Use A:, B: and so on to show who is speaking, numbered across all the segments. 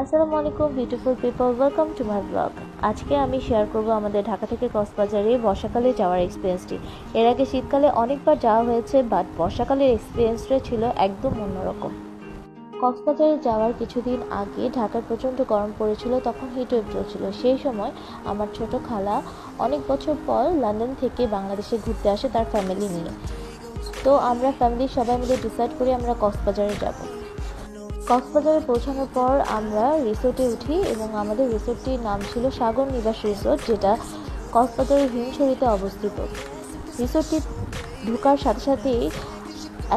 A: আসসালামু আলাইকুম beautiful people, welcome to my blog. আজকে আমি শেয়ার করব আমাদের ঢাকা থেকে কক্সবাজারে বর্ষাকালে যাওয়ার এক্সপিরিয়েন্সটি। এর আগে শীতকালে অনেকবার যাওয়া হয়েছে, বাট বর্ষাকালের এক্সপিরিয়েন্সটা ছিল একদম অন্যরকম। কক্সবাজারে যাওয়ার কিছুদিন আগে ঢাকার প্রচণ্ড গরম পড়েছিল, তখন হিটওয়েভ চলছিল। সেই সময় আমার ছোট খালা অনেক বছর পর লন্ডন থেকে বাংলাদেশে ঘুরতে আসে তার ফ্যামিলি নিয়ে। তো আমরা ফ্যামিলির সবাই মিলে ডিসাইড করি আমরা কক্সবাজারে যাব। কক্সবাজারে পৌঁছানোর পর আমরা রিসোর্টে উঠি এবং আমাদের রিসোর্টটির নাম ছিল সাগর নিবাস রিসোর্ট, যেটা কক্সবাজারের হিমছড়িতে অবস্থিত। রিসোর্টটি ঢোকার সাথে সাথেই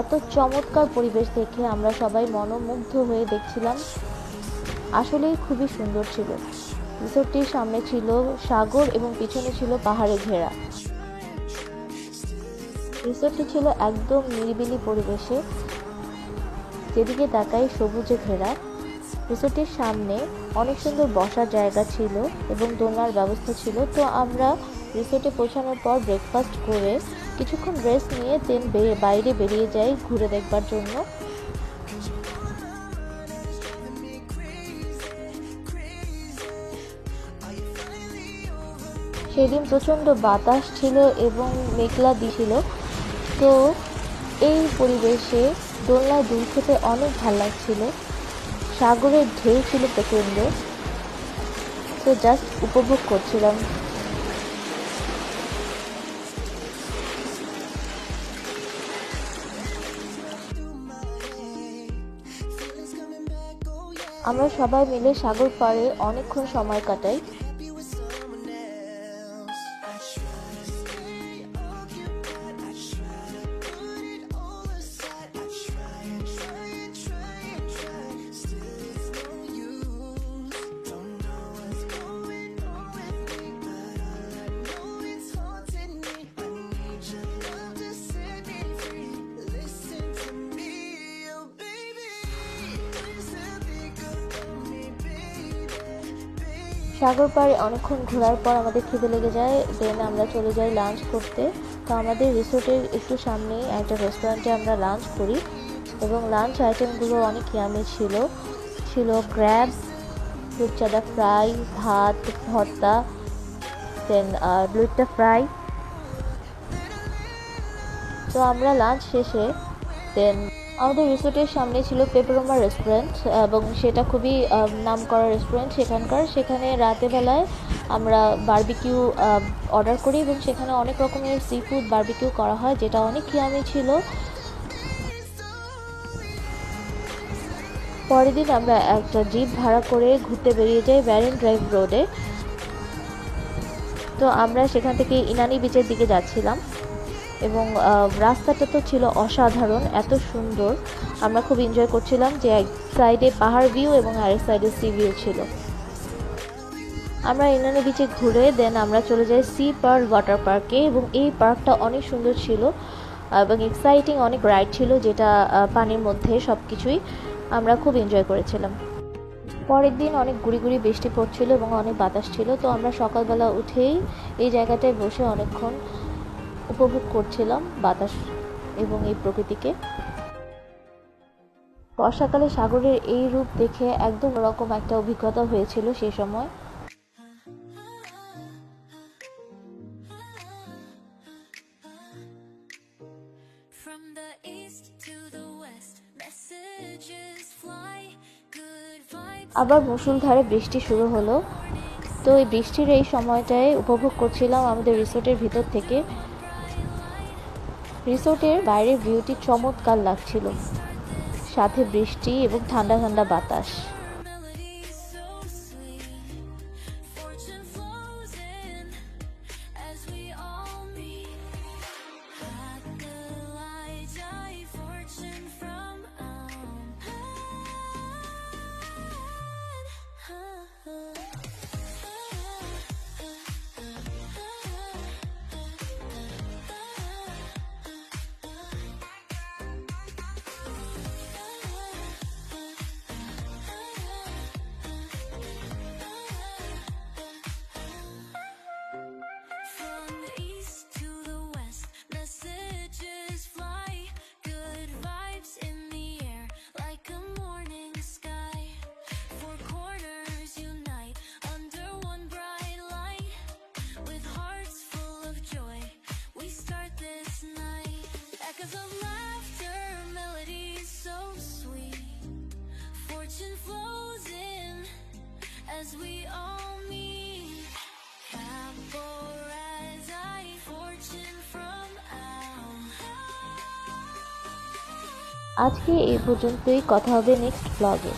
A: এত চমৎকার পরিবেশ দেখে আমরা সবাই মনোমুগ্ধ হয়ে দেখছিলাম। আসলেই খুবই সুন্দর ছিল। রিসোর্টটির সামনে ছিল সাগর এবং পিছনে ছিল পাহাড়ে ঘেরা। রিসোর্টটি ছিল একদম নিরিবিলি পরিবেশে, যেদিকে তাকাই সবুজে ঘেরা। রিসোর্টের সামনে অনেক সুন্দর বসার জায়গা ছিল এবং দোলনার ব্যবস্থা ছিল। তো আমরা রিসোর্টে পৌঁছানোর পর ব্রেকফাস্ট করে কিছুক্ষণ রেস্ট নিয়ে দেন বাইরে বেরিয়ে যাই ঘুরে দেখবার জন্য। সেদিন প্রচণ্ড বাতাস ছিল এবং মেঘলা ছিল। তো এই পরিবেশে দোলনায় দুল খেতে অনেক ভালো লাগছিল। সাগরের ঢেউ ছিল প্রচণ্ড, তো জাস্ট উপভোগ করছিলাম। আমরা সবাই মিলে সাগর পাড়ে অনেকক্ষণ সময় কাটাই। সাগর পাড়ে অনেকক্ষণ ঘোরার পর আমাদের খিদে লেগে যায়, দেন আমরা চলে যাই লাঞ্চ করতে। তো আমাদের রিসোর্টের একটু সামনেই একটা রেস্টুরেন্টে আমরা লাঞ্চ করি এবং লাঞ্চ আইটেমগুলো অনেক ইয়ামি ছিল। ছিল ক্র্যাব, রূপচাঁদা ফ্রাই, ভাত, ভর্তা, দেন লুইট্টা ফ্রাই। তো আমরা লাঞ্চ শেষে দেন আমাদের রিসোর্টের সামনে ছিল পেপারোমা রেস্টুরেন্ট এবং সেটা খুবই নামকরা রেস্টুরেন্ট সেখানে রাতের বেলায় আমরা বারবিকিউ অর্ডার করি এবং সেখানে অনেক রকমের সি ফুড বারবিকিউ করা হয়, যেটা অনেক ইয়ামি ছিল। পরের দিন আমরা একটা জিপ ভাড়া করে ঘুরতে বেরিয়ে যাই ব্যারেন ড্রাইভ রোডে। তো আমরা সেখান থেকে ইনানি বিচের দিকে যাচ্ছিলাম এবং রাস্তাটা তো ছিল অসাধারণ, এত সুন্দর। আমরা খুব এনজয় করছিলাম যে এক সাইডে পাহাড় ভিউ এবং আরেক সাইডে সি ভিউ ছিল। আমরা ইনানি বিচে ঘুরে দেন আমরা চলে যাই সি পার্ল ওয়াটার পার্কে এবং এই পার্কটা অনেক সুন্দর ছিল এবং এক্সাইটিং অনেক রাইড ছিল, যেটা পানির মধ্যে সব কিছুই আমরা খুব এনজয় করেছিলাম। পরের দিন অনেক গুড়ি গুড়ি বৃষ্টি পড়ছিল এবং অনেক বাতাস ছিল। তো আমরা সকালবেলা উঠেই এই জায়গাটায় বসে অনেকক্ষণ উপভোগ করছিলাম বাতাস এবং এই প্রকৃতিকে। বর্ষাকালে সাগরের এই রূপ দেখে একদম রকম একটা অভিজ্ঞতা হয়েছিল সেই সময়। আবার মুষলধারে বৃষ্টি শুরু হলো। তো এই বৃষ্টির এই সময়টায় উপভোগ করছিলাম আমাদের রিসোর্টের ভিতর থেকে। রিসোর্টের বাইরের ভিউটি চমৎকার লাগছিল, সাথে বৃষ্টি এবং ঠান্ডা ঠান্ডা বাতাস।
B: flows in as we all meet. Vaporizei fortune from out.
A: আজকে এই পর্যন্তই, কথা হবে নেক্সট ব্লগে।